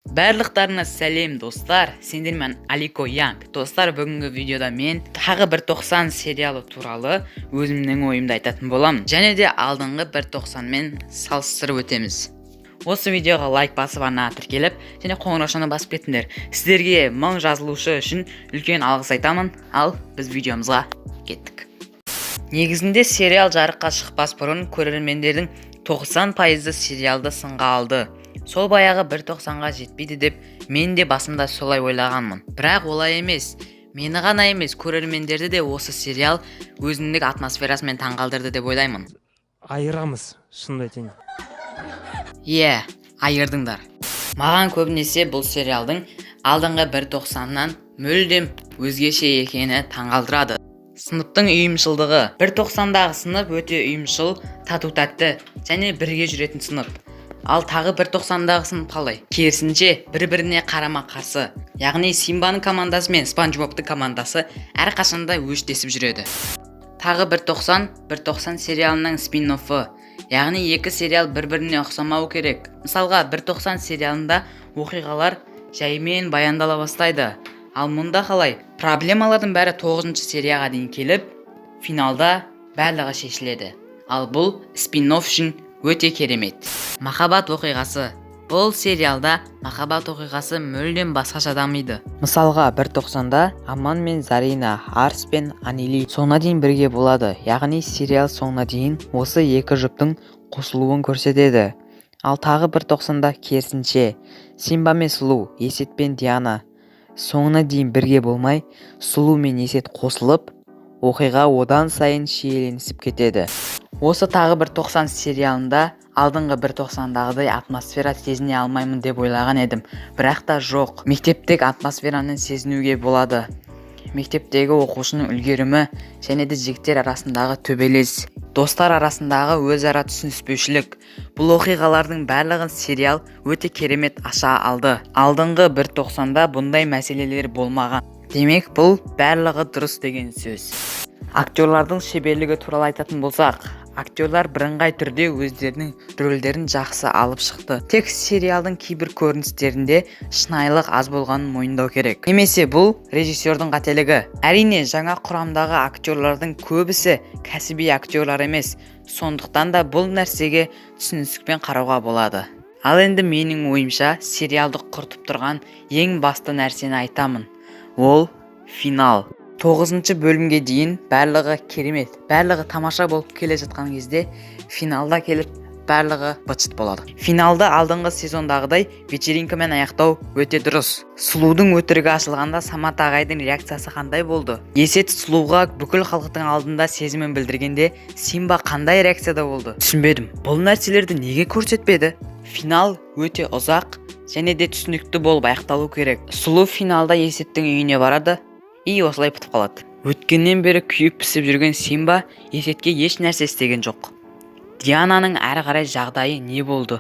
Барлықтарына сәлем достар, сендермен Алико Янг. Достар, бүгінгі видеода мен тағы 190 сериалы туралы өзімнің ойымды айтатын боламын. Және де алдыңғы 190 мен салыстырып өтеміз. Осы видеоға лайк басып арнаға тіркеліп, және қоңыраушаны басып кетіңдер. Сіздерге 1000 жазылушы үшін үлкен алғыс айтамын. Ал біз видеомызға кеттік. Негізінде сериал жарыққа шықпас бұрын көрермендердің 90% сериалды сынға алды. Сол баяғы 190-ға жетпейді деп мен де басында солай ойлағанмын. Бірақ олай емес. Мені ғана емес, көрермендерді де осы сериал өзіндік атмосферасымен таңғалдырды деп ойлаймын. Айырамыз, шынымды айтайын. Айырдыңдар. Маған көбінесе бұл сериалдың алдыңғы 190-нан мүлдем өзгеше екені таңғалдырады. Сыныптың үйімшылдығы. 190-дағы сынып өте үйімшыл, тату-тәтті және бірге жүретін сынып. Ал тағы 190-дағы сынып қалай? Керісінше бір-біріне қарама-қарсы. Яғни Симбаның командасы мен Спанч Бобтың командасы әрқашанда өштесіп жүреді. Тағы 190 сериалының спин-оффы. Яғни екі сериал бір-біріне ұқсамау керек. Мысалға 190 сериалында оқиғалар жаймен баяндала бастайды. Ал мұнда қалай? Проблемалардың бәрі 9-шы серияға дейін келіп, финалда барлығы шешіледі. Ал бұл спин-офф үшін өте керемет. Махаббат оқиғасы. Бұл сериалда махаббат оқиғасы мүлдем басқаша дамиды. Мысалға 190-да Аман мен Зарина, Арс пен Анили соңына дейін бірге болады. Яғни сериал соңына дейін осы екі жұптың қосылуын көрсетеді. Ал тағы 190-да керісінше Симба мен Сұлу, Есет пен Диана соңына дейін бірге болмай, Сұлу мен Есет қосылып, оқиға одан сайын шиеленісіп кетеді. Осы тағы 190 сериалында алдыңғы 190-дағыдай атмосфера сезіне алмаймын деп ойлаған едім. Бірақ та жоқ. Мектептегі атмосфераны сезінуге болады. Мектептегі оқушының үлгерімі және де жігіттер арасындағы төбелес, достар арасындағы өзара түсініспеушілік. Бұл оқиғалардың барлығын сериал өте керемет аша алды. Алдыңғы 190-да бұндай мәселелер болмаған. Демек, бұл барлығы дұрыс деген сөз. Актерлардың шеберлігі туралы айтатын болсақ, актерлар бірыңғай түрде өздерінің рөлдерін жақсы алып шықты. Тек сериалдың кейбір көріністерінде шынайылық аз болғанын мойындау керек. Немесе бұл режиссердің қателігі. Әрине, жаңа құрамдағы актерлардың көбісі кәсіби актерлар емес. Сондықтан да бұл нәрсеге түсіністікпен қарауға болады. Ал енді менің ойымша сериалды құртып тұрған ең басты нәрсені айтамын. Ол финал. 9-шы бөлімге дейін барлығы керемет, барлығы тамаша болып келе жатқан кезде финалда келіп барлығы быт-шыт болады. Финалды алдыңғы сезондағыдай вечеринкамен аяқтау өте дұрыс. Сұлудың өтірігі ашылғанда Самат ағайдың реакциясы қандай болды? Есет Сұлуға бүкіл халықтың алдында сезімін білдіргенде Симба қандай реакцияда болды? Түсінбедім. Бұл нәрселерді неге көрсетпеді? Финал өте ұзақ және де түсінікті болып аяқталу керек. Сұлу финалда Есеттің үйіне барады. Осылай бітіп қалады. Өткеннен бері күйіп пісіп жүрген Симба Есетке еш нәрсе істеген жоқ. Диананың әрі қарай жағдайы не болды?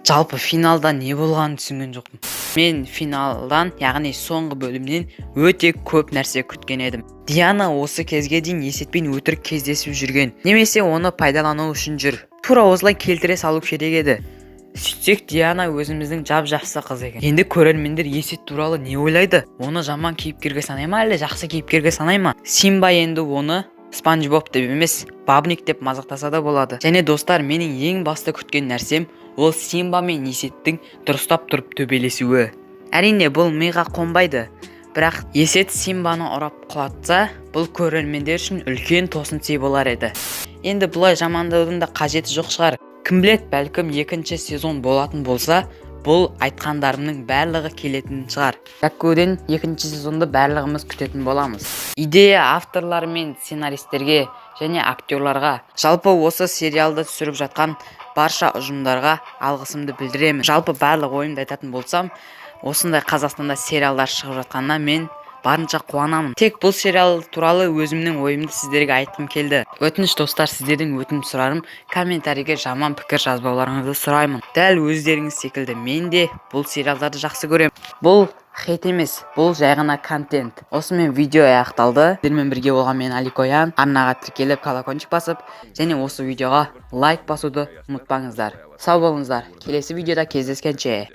Жалпы финалда не болғанын түсінген жоқпын. Мен финалдан, яғни соңғы бөлімнен өте көп нәрсе күткен едім. Диана осы кезге дейін Есетпен өтірік кездесіп жүрген, немесе оны пайдалану үшін жүр. Тура осылай келтіре салу керек еді. Сөйтсек, Диана өзіміздің жап-жақсы қыз екен. Енді көрермендер Есет туралы не ойлайды? Оны жаман кейіпкерге санай ма, әлде жақсы кейіпкерге санай ма? Симба енді оны Спанч Боб деп емес, Бабник деп мазақтаса да болады. Және достар, менің ең басты күткен нәрсем ол Симба мен Есеттің дұрыстап тұрып төбелесуі. Әрине, бұл миға қонбайды. Бірақ Есет Симбаны ұрап құлатса, бұл көрермендер үшін үлкен тосын-сый болар еді. Енді бұлай жамандаудың да қажеті жоқ шығар. Кім білет, бәлкім 2-ші сезон болатын болса, бұл айтқандарымның барлығы келетін шығар. Бәккуден 2-ші сезонды барлығымыз күтетін боламыз. Идея авторлар мен сценаристерге және актерларға, жалпы осы сериалды түсіріп жатқан барша ұжымдарға алғысымды білдіремін. Жалпы барлық ойымды айтатын болсам, осындай Қазақстанда сериалдар шығып жатқанына мен барынша қуанамын. Тек бұл сериал туралы өзімнің ойымды сіздерге айтқым келді. Өтініш достар, сіздердің өтініп сұрарым, комментарийге жаман пікір жазбауларыңызды сұраймын. Дәл өздеріңіз секілді мен де бұл сериалдарды жақсы көремін. Бұл хейт емес, бұл жай ғана контент. Осымен видео аяқталды. Сіздермен бірге болған мен Алико Янг. Арнаға тіркеліп, колокольчик басып, және осы видеоға лайк басуды ұмытпаңыздар. Сау болыңыздар. Келесі видеода кездескенше.